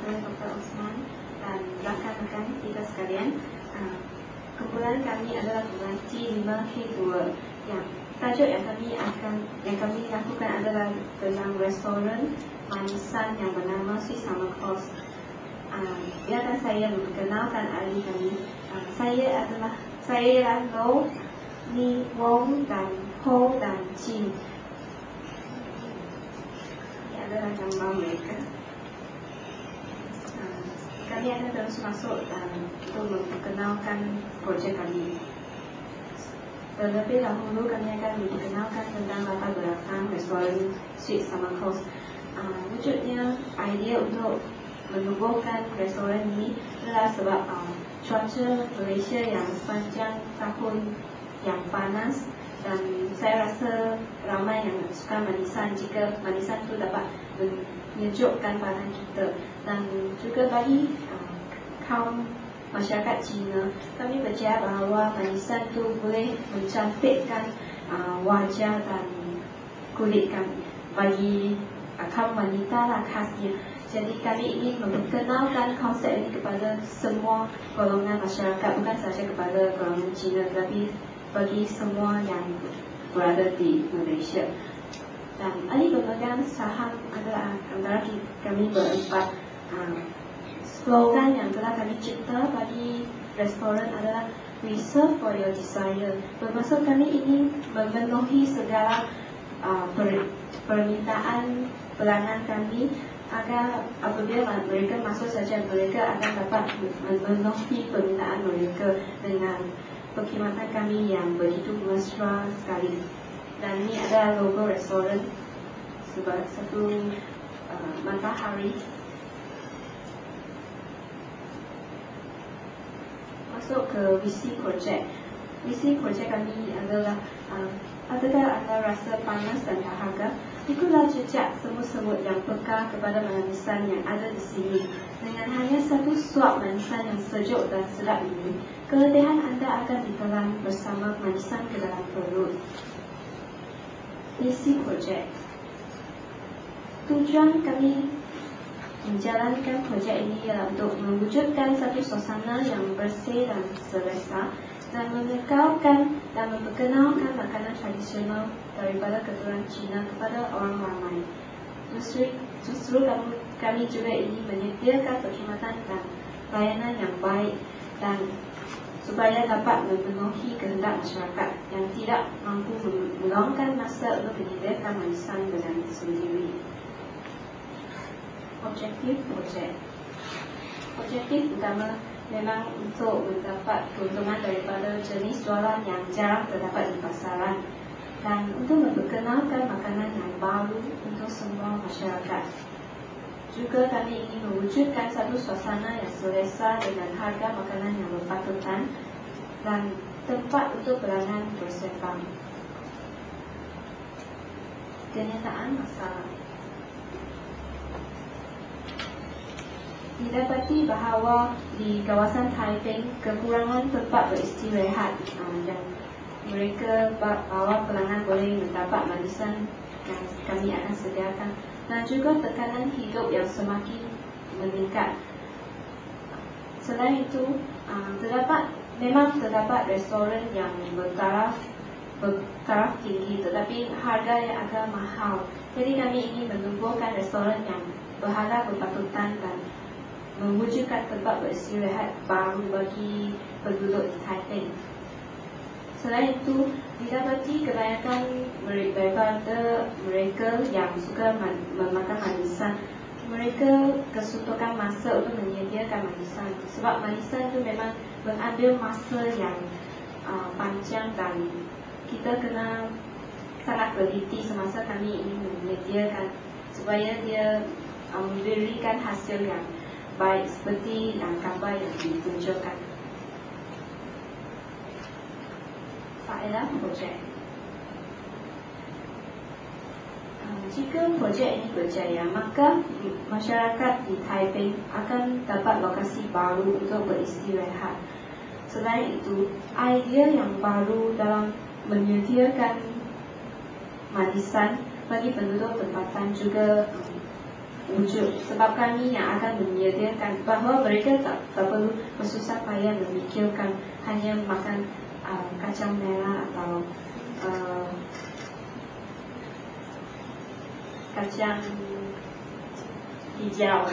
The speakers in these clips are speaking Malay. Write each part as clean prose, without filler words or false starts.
saya Dr. Osman dan rakan-rakan kita sekalian. Kumpulan kami adalah kumpulan T5K2 yang tajuk yang kami lakukan adalah tentang restoran manisan yang bernama Sweet Summer Course. Biarkan saya memperkenalkan ahli kami. Saya ialah Lo, Ni, Wong dan Ho dan Jin. Ini adalah gambar mereka. Kami akan terus masuk untuk memperkenalkan projek kami. Terlebih dahulu kami akan memperkenalkan tentang latar belakang restoran Sweet Summer Course. Wujudnya idea untuk menubuhkan restoran ini adalah sebab cuaca Malaysia yang sepanjang tahun yang panas, dan saya rasa ramai yang suka manisan jika manisan itu dapat menyejukkan badan kita. Dan juga bagi kaum masyarakat Cina, kami percaya bahawa manisan itu boleh mencantikkan wajah dan kulit kami. Bagi kaum wanita lah khasnya. Jadi kami ingin memperkenalkan konsep ini kepada semua golongan masyarakat, bukan sahaja kepada golongan Cina, tetapi bagi semua yang berada di Malaysia. Dan ahli pemegang saham adalah antara kami berempat. Slogan yang telah kami cipta bagi restoran adalah "We serve for your desire". Bermaksud kami ingin memenuhi segala permintaan pelanggan kami, agar apabila mereka masuk saja, mereka akan dapat memenuhi permintaan mereka dengan perkhidmatan kami yang begitu mesra sekali. Dan ini adalah logo restoran, sebagai satu matahari. Masuk ke visi projek. Visi projek kami adalah adakah anda rasa panas dan dahaga? Ikutlah jejak semut-semut yang peka kepada manisan yang ada di sini. Dengan hanya satu suap manisan yang sejuk dan sedap ini, keletihan anda akan ditelan bersama manisan ke dalam perut. Visi projek. Tujuan kami menjalankan projek ini ialah untuk mewujudkan satu suasana yang bersih dan selesa, dan mengekalkan dan memperkenalkan makanan tradisional daripada keturunan Cina kepada orang ramai. Justru kami juga ingin menyediakan perkhidmatan dan layanan yang baik, dan supaya dapat memenuhi kehendak masyarakat yang tidak mampu meluangkan masa untuk menyediakan manisan dengan sendiri. Objektif projek. Objektif utama memang untuk mendapat keuntungan daripada jenis jualan yang jarang terdapat di pasaran, dan untuk memperkenalkan makanan yang baru untuk semua masyarakat. Juga kami ingin mewujudkan satu suasana yang selesa dengan harga makanan yang berpatutan dan tempat untuk pelanggan bersembang. Kenyataan masalah. Didapati bahawa di kawasan Taiping kekurangan tempat beristirahat yang mereka bahawa pelanggan boleh mendapat manisan yang kami akan sediakan, dan juga tekanan hidup yang semakin meningkat. Selain itu, memang terdapat restoran yang bertaraf tinggi, tetapi harga yang agak mahal. Jadi kami ingin menubuhkan restoran yang berharga berpatutan dan mewujudkan tempat beristirahat baru bagi penduduk di Taiping. Selain itu, didapati kebanyakan daripada mereka yang suka memakan manisan, mereka kesuntukan masa untuk menyediakan manisan. Sebab manisan itu memang mengambil masa yang panjang, dan kita kena sangat teliti semasa kami ingin menyediakan supaya dia memberikan hasil yang baik seperti gambar yang ditunjukkan. Faedah projek. Jika projek ini berjaya, maka masyarakat di Taiping akan dapat lokasi baru untuk beristirahat. Selain itu, idea yang baru dalam menyediakan manisan bagi penduduk tempatan juga wujud, sebab kami yang akan menyediakan bahawa mereka tak perlu bersusah payah memikirkan hanya makan kacang merah atau kacang hijau.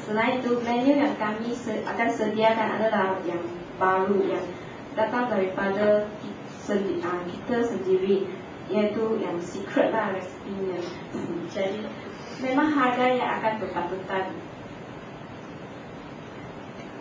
Selain itu, menu yang kami akan sediakan adalah yang baru, yang datang daripada kita sendiri, iaitu yang secret lah resepinya. Jadi memang harga yang akan berpatutan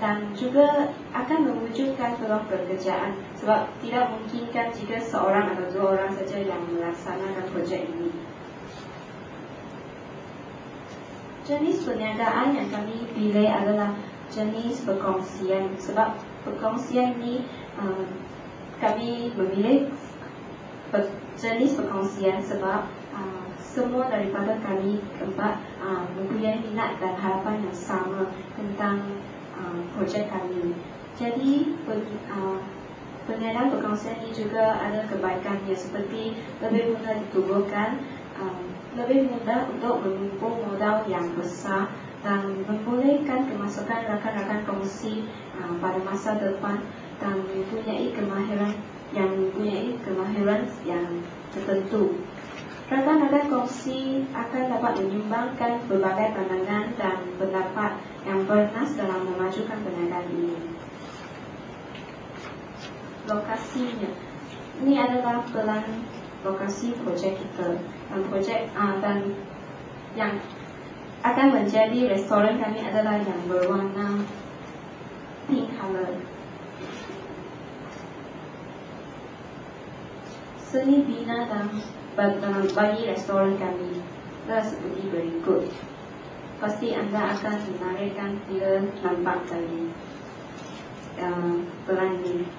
dan juga akan mewujudkan peluang pekerjaan, sebab tidak mungkinkan jika seorang atau dua orang saja yang melaksanakan projek ini. Jenis perniagaan yang kami pilih adalah jenis perkongsian, sebab perkongsian ini kami memilih jenis perkongsian sebab semua daripada kami keempat mempunyai minat dan harapan yang sama tentang projek kami. Jadi perniagaan perkongsian ini juga ada kebaikannya, seperti lebih mudah ditubuhkan, lebih mudah untuk mengumpul modal yang besar dan membolehkan kemasukan rakan-rakan kongsi pada masa depan, dan mempunyai kemahiran yang tertentu. Rakan-rakan kongsi akan dapat menyumbangkan berbagai pandangan dan pendapat yang bernas dalam memajukan perniagaan ini. Lokasinya, ini adalah pelan lokasi projek kita, dan yang akan menjadi restoran kami adalah yang berwarna pink color. Seni bina dan bagi restoran kami adalah seperti berikut. Pasti anda akan menarikkan bila nampak dari pelan ini.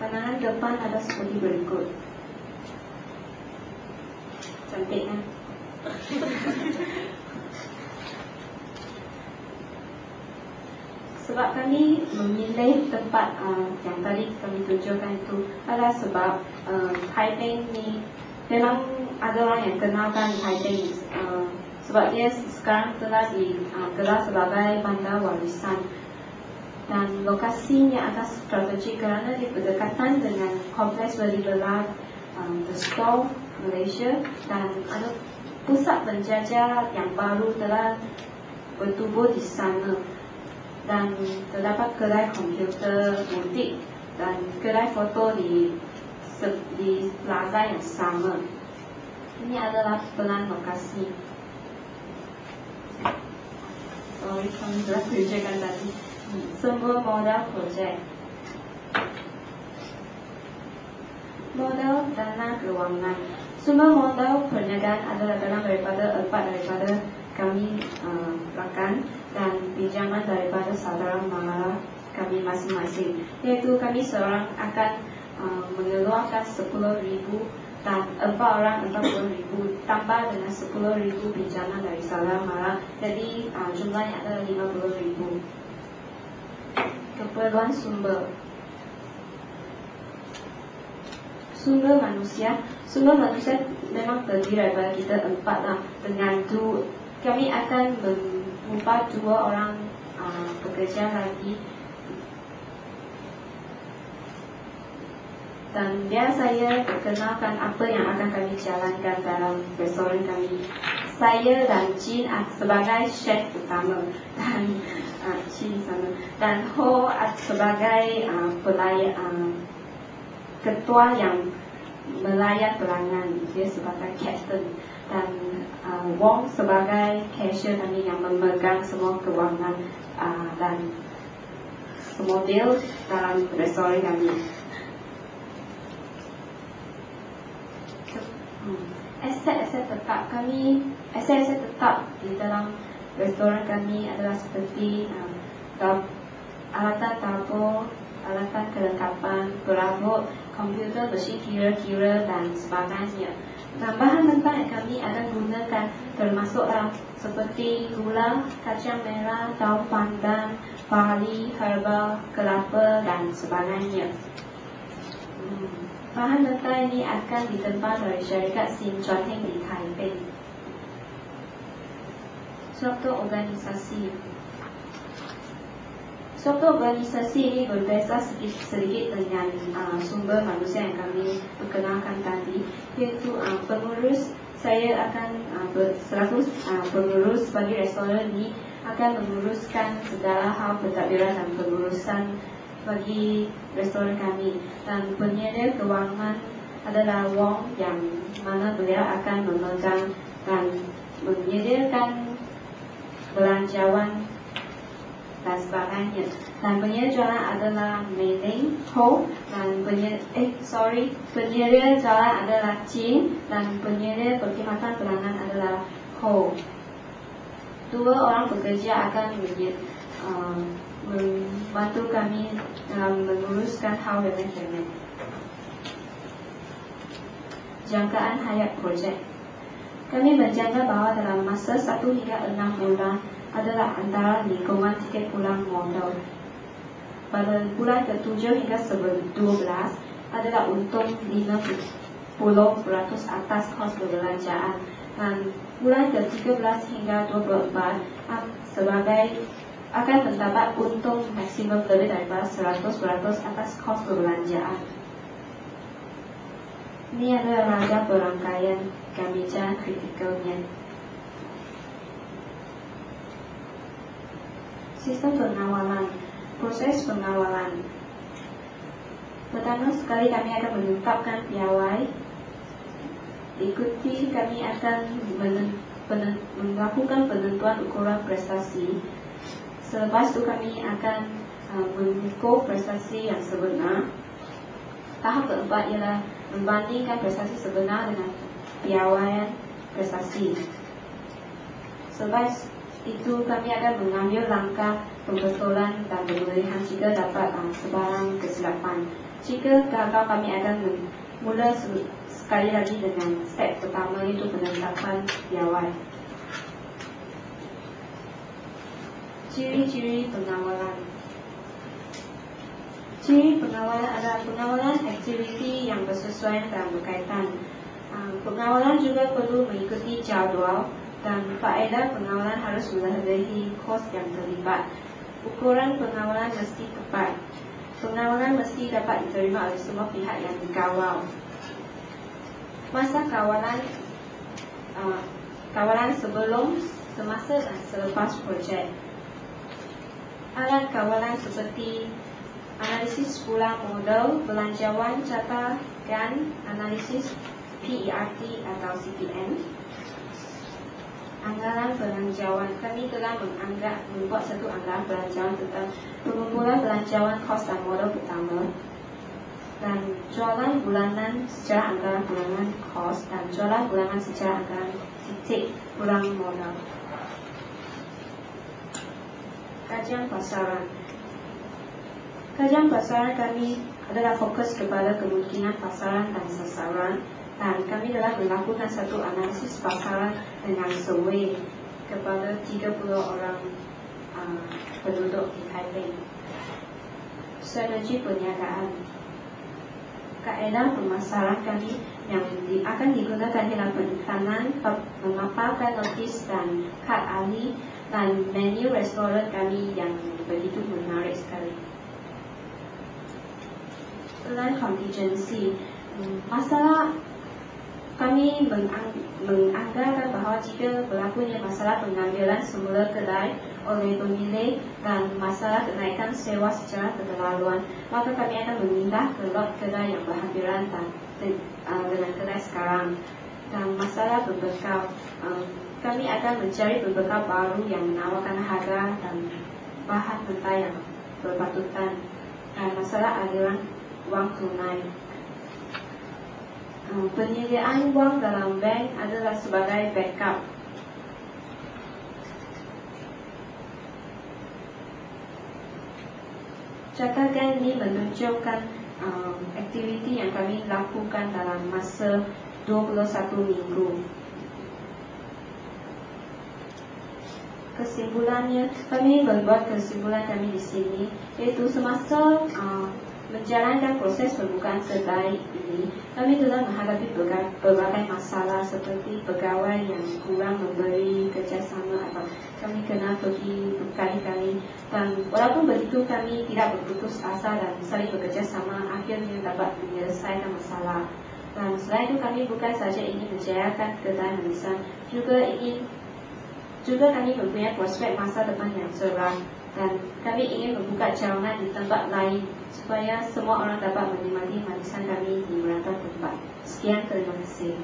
Pandangan depan ada seperti berikut. Cantik kan? Sebab kami memilih tempat yang tadi kami tunjukkan itu adalah sebab Taipei ni memang ada orang yang kenalkan Taipei, sebab dia sekarang telah digelar sebagai bandar warisan, dan lokasinya atas strategik kerana dia berdekatan dengan kompleks berlibelah The Store Malaysia, dan ada pusat penjajah yang baru telah bertubuh di sana, dan terdapat kedai komputer, butik dan kedai foto di plaza yang sama. Ini adalah pelan lokasi. Sorry, kami telah tunjukkan tadi. Sumber modal projek. Modal dana keuangan. Sumber modal perniagaan adalah datang daripada kami rakan dan pinjaman daripada saudara mara kami masing-masing, iaitu kami seorang akan mengeluarkan 10,000 dan 4 orang 40,000, tambah dengan 10,000 pinjaman dari saudara mara, jadi jumlahnya adalah 50,000. Keperluan sumber manusia. Sumber manusia memang terdiri daripada kita empat lah, dengan kami akan mengubah 2 orang pekerja lagi, dan biar saya perkenalkan apa yang akan kami jalankan dalam restoran kami. Saya dan Jin sebagai chef utama, dan Jin sana, dan Ho sebagai ketua yang melayan pelanggan, dia sebagai captain, dan Wong sebagai cashier kami yang memegang semua kewangan dan semua bil dalam restoran kami. Aset-aset tetap di dalam restoran kami adalah seperti alatan dapur, alatan kelengkapan, perabot, komputer, besi kira-kira dan sebagainya. Bahan mentah yang kami akan gunakan termasuklah seperti gula, kacang merah, daun pandan, barley, herbal, kelapa dan sebagainya. Bahan mentah ini akan ditempah dari syarikat Sin Chuan Heng di Taipei. Struktur organisasi. Struktur organisasi ini berbeza sedikit dengan sumber manusia yang kami perkenalkan tadi, iaitu pengurus. Saya akan selaku pengurus bagi restoran ini akan menguruskan segala hal pentadbiran dan pengurusan bagi restoran kami, dan penyedia kewangan adalah Wong yang mana beliau akan memegang dan menyediakan belanjawan dan sebagainya. Dan penyedia jualan adalah Mei Ling Ho, dan penyedia jualan adalah Jin, dan penyedia perkhidmatan pelanggan adalah Ho. Dua orang pekerja akan membantu kami dalam menguruskan hal remeh-temeh. Jangkaan hayat projek. Kami berjangka bahawa dalam masa 1 hingga 6 bulan adalah antara lingkungan tiket pulang modal. Pada bulan ke-7 hingga 12 adalah untung 50% atas kos perbelanjaan, dan bulan ke-13 hingga 24 akan mendapat untung maksimum lebih daripada 100% atas kos perbelanjaan. Ini adalah raja perangkaian kebijakan kritikalnya. Sistem pengawalan. Proses pengawalan. Pertama sekali kami akan menetapkan piawai. Ikuti kami akan melakukan penentuan ukuran prestasi. Selepas itu kami akan mengukur prestasi yang sebenar. Tahap keempat ialah membandingkan prestasi sebenar dengan piawaian prestasi. Selepas itu kami akan mengambil langkah pembetulan dan pemulihan jika dapat sebarang kesilapan. Jika gagal, kami akan mula sekali lagi dengan step pertama, iaitu penetapan piawai. Ciri-ciri pengawalan. Ciri pengawalan adalah pengawalan aktiviti yang bersesuaian dan berkaitan. Pengawalan juga perlu mengikuti jadual, dan faedah pengawalan harus melebihi kos yang terlibat. Ukuran pengawalan mesti tepat. Pengawalan mesti dapat diterima oleh semua pihak yang dikawal. Masa kawalan sebelum, semasa dan selepas projek. Alat kawalan seperti analisis pulang modal, belanjawan, catatan, analisis PERT atau CPM. Anggaran belanjawan. Kami telah membuat satu anggaran belanjawan tentang pengumpulan belanjawan kos dan modal pertama, dan jualan bulanan secara anggaran bulanan kos, dan jualan bulanan secara anggaran titik pulang modal. Kajian pasaran. Kajian pasaran kami adalah fokus kepada kemungkinan pasaran dan sasaran, dan kami telah melakukan satu analisis pasaran dengan survei kepada 30 orang penduduk di Taipei. Strategi perniagaan. Kaedah pemasaran kami yang akan digunakan ialah penekanan, memaparkan notis dan kad ahli, dan menu restoran kami yang begitu menarik sekali. Plan contingency. Masalah kami menganggarkan bahawa jika berlakunya masalah pengambilan semula kedai oleh pemilik dan masalah kenaikan sewa secara keterlaluan, maka kami akan memindah ke lot kedai yang berhampiran dengan kedai sekarang. Dan masalah berbekal, kami akan mencari berbekal baru yang menawarkan harga dan bahan mentah yang berpatutan. Dan masalah aliran wang tunai. Penyediaan wang dalam bank adalah sebagai backup. Catatan ini menunjukkan aktiviti yang kami lakukan dalam masa 21 minggu. Kesimpulannya, kami membuat kesimpulan kami di sini, iaitu semasa menjalankan proses pembukaan kedai ini, kami telah menghadapi berbagai masalah seperti pegawai yang kurang memberi kerjasama atau kami kena pergi berkali-kali, dan walaupun begitu kami tidak berputus asa dan saling bekerja sama akhirnya dapat menyelesaikan masalah. Dan selain itu kami bukan saja ingin menjayakan kedai manisan, juga kami mempunyai prospek masa depan yang cerah, dan kami ingin membuka cawangan di tempat lain supaya semua orang dapat menikmati manisan kami di beragam tempat. Sekian, terima kasih.